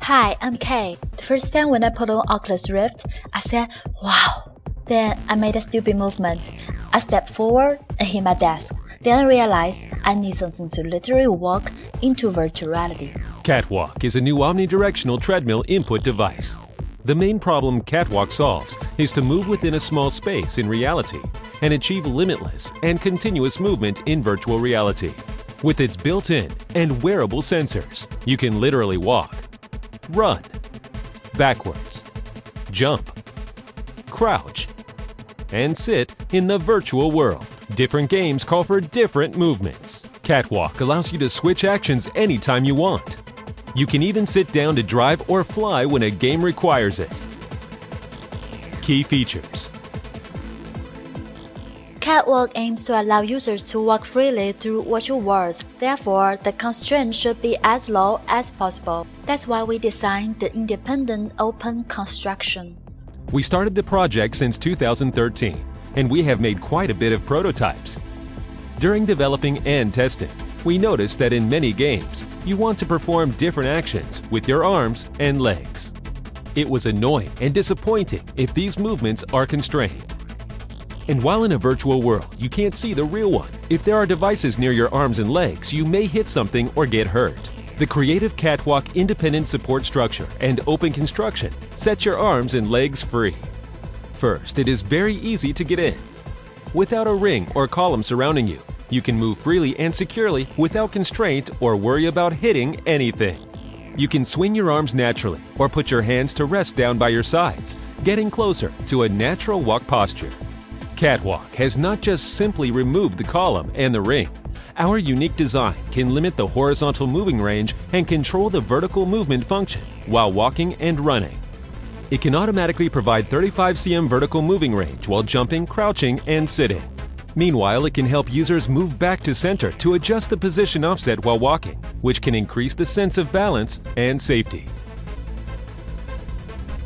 Hi, I'm Kay. The first time when I put on Oculus Rift, I said, wow! Then I made a stupid movement. I stepped forward and hit my desk. Then I realized I need something to literally walk into virtual reality. Catwalk is a new omnidirectional treadmill input device. The main problem Catwalk solves is to move within a small space in reality and achieve limitless and continuous movement in virtual reality. With its built-in and wearable sensors, you can literally walk, run, backwards, jump, crouch, and sit in the virtual world. Different games call for different movements. Catwalk allows you to switch actions anytime you want. You can even sit down to drive or fly when a game requires it. Key features. Catwalk aims to allow users to walk freely through virtual worlds. Therefore, the constraint should be as low as possible. That's why we designed the independent open construction. We started the project since 2013, and we have made quite a bit of prototypes. During developing and testing, we noticed that in many games, you want to perform different actions with your arms and legs. It was annoying and disappointing if these movements are constrained. And while in a virtual world, you can't see the real one. If there are devices near your arms and legs, you may hit something or get hurt. The creative Catwalk independent support structure and open construction sets your arms and legs free. First, it is very easy to get in. Without a ring or column surrounding you, you can move freely and securely without constraint or worry about hitting anything. You can swing your arms naturally or put your hands to rest down by your sides, getting closer to a natural walk posture. Catwalk has not just simply removed the column and the ring. Our unique design can limit the horizontal moving range and control the vertical movement function while walking and running. It can automatically provide 35 cm vertical moving range while jumping, crouching, and sitting. Meanwhile, it can help users move back to center to adjust the position offset while walking, which can increase the sense of balance and safety.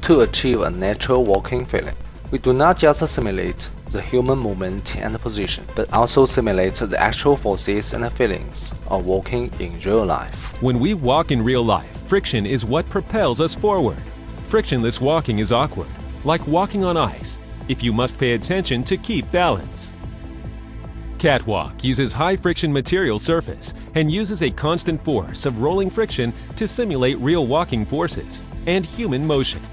To achieve a natural walking feeling, we do not just simulate the human movement and position, but also simulate the actual forces and feelings of walking in real life. When we walk in real life, friction is what propels us forward. Frictionless walking is awkward, like walking on ice, if you must pay attention to keep balance. Catwalk uses high-friction material surface and uses a constant force of rolling friction to simulate real walking forces and human motion.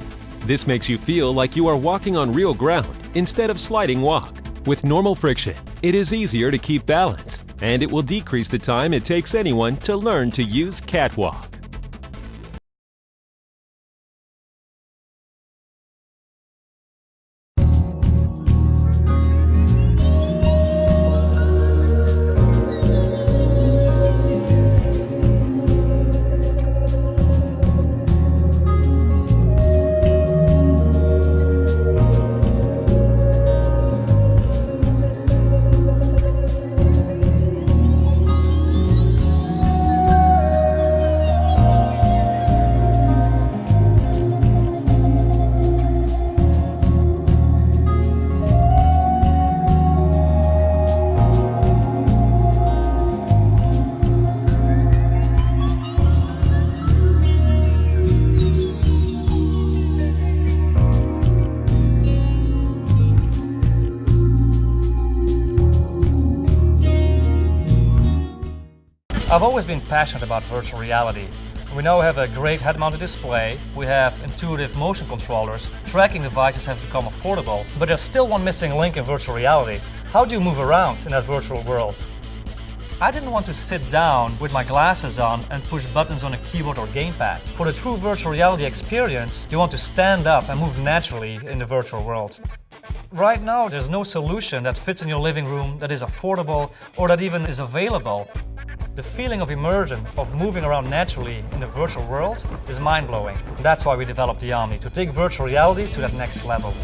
This makes you feel like you are walking on real ground instead of sliding walk. With normal friction, it is easier to keep balance, and it will decrease the time it takes anyone to learn to use Catwalk. I've always been passionate about virtual reality. We now have a great head-mounted display, we have intuitive motion controllers, tracking devices have become affordable, but there's still one missing link in virtual reality. How do you move around in that virtual world? I didn't want to sit down with my glasses on and push buttons on a keyboard or gamepad. For the true virtual reality experience, you want to stand up and move naturally in the virtual world. Right now, there's no solution that fits in your living room, that is affordable, or that even is available. The feeling of immersion, of moving around naturally in the virtual world, is mind-blowing. That's why we developed the Omni, to take virtual reality to that next level.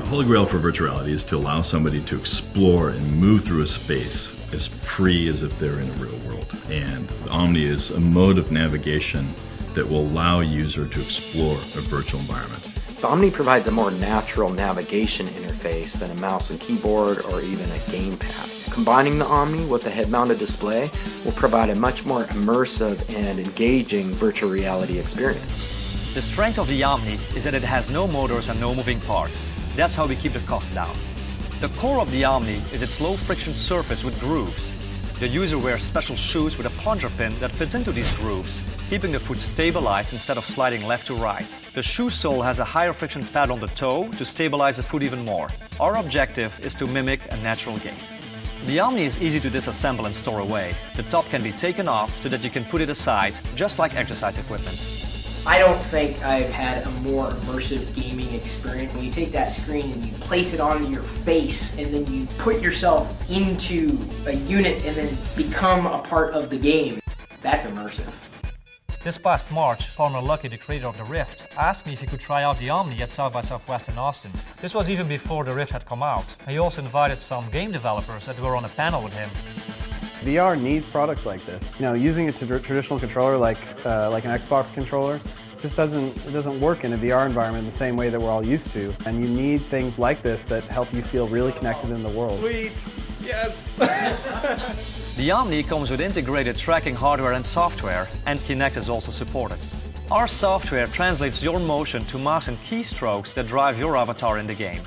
The holy grail for virtual reality is to allow somebody to explore and move through a space as free as if they're in a real world. And the Omni is a mode of navigation that will allow a user to explore a virtual environment. The Omni provides a more natural navigation interface than a mouse and keyboard or even a gamepad. Combining the Omni with the head-mounted display will provide a much more immersive and engaging virtual reality experience. The strength of the Omni is that it has no motors and no moving parts. That's how we keep the cost down. The core of the Omni is its low-friction surface with grooves. The user wears special shoes with a plunger pin that fits into these grooves, keeping the foot stabilized instead of sliding left to right. The shoe sole has a higher friction pad on the toe to stabilize the foot even more. Our objective is to mimic a natural gait. The Omni is easy to disassemble and store away. The top can be taken off so that you can put it aside, just like exercise equipment. I don't think I've had a more immersive gaming experience. When you take that screen and you place it onto your face and then you put yourself into a unit and then become a part of the game, that's immersive. This past March, Palmer Luckey, the creator of the Rift, asked me if he could try out the Omni at South by Southwest in Austin. This was even before the Rift had come out. He also invited some game developers that were on a panel with him. VR needs products like this. You know, using a traditional controller like an Xbox controller just doesn't work in a VR environment the same way that we're all used to. And you need things like this that help you feel really connected in the world. Sweet! Yes! The Omni comes with integrated tracking hardware and software, and Kinect is also supported. Our software translates your motion to mouse and keystrokes that drive your avatar in the game.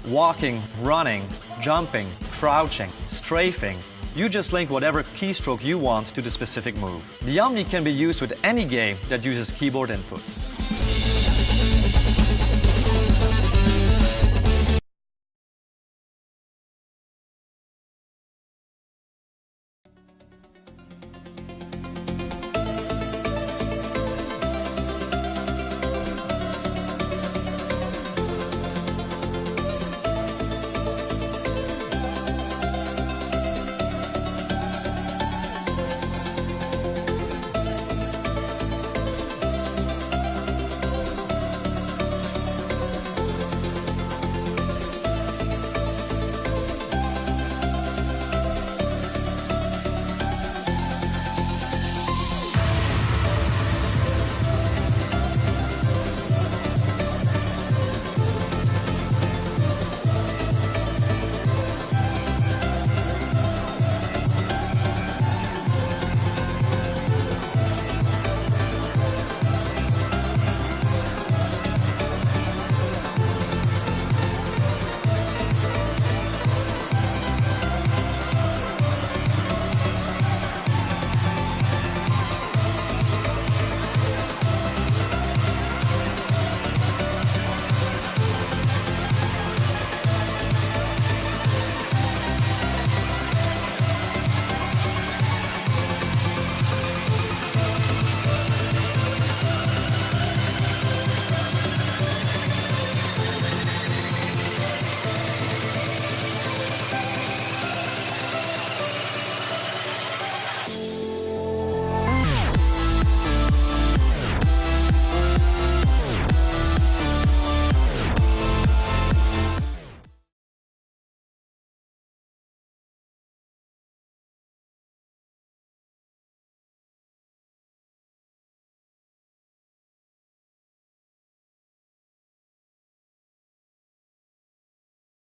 Walking, running, jumping, crouching, strafing. You just link whatever keystroke you want to the specific move. The Omni can be used with any game that uses keyboard input.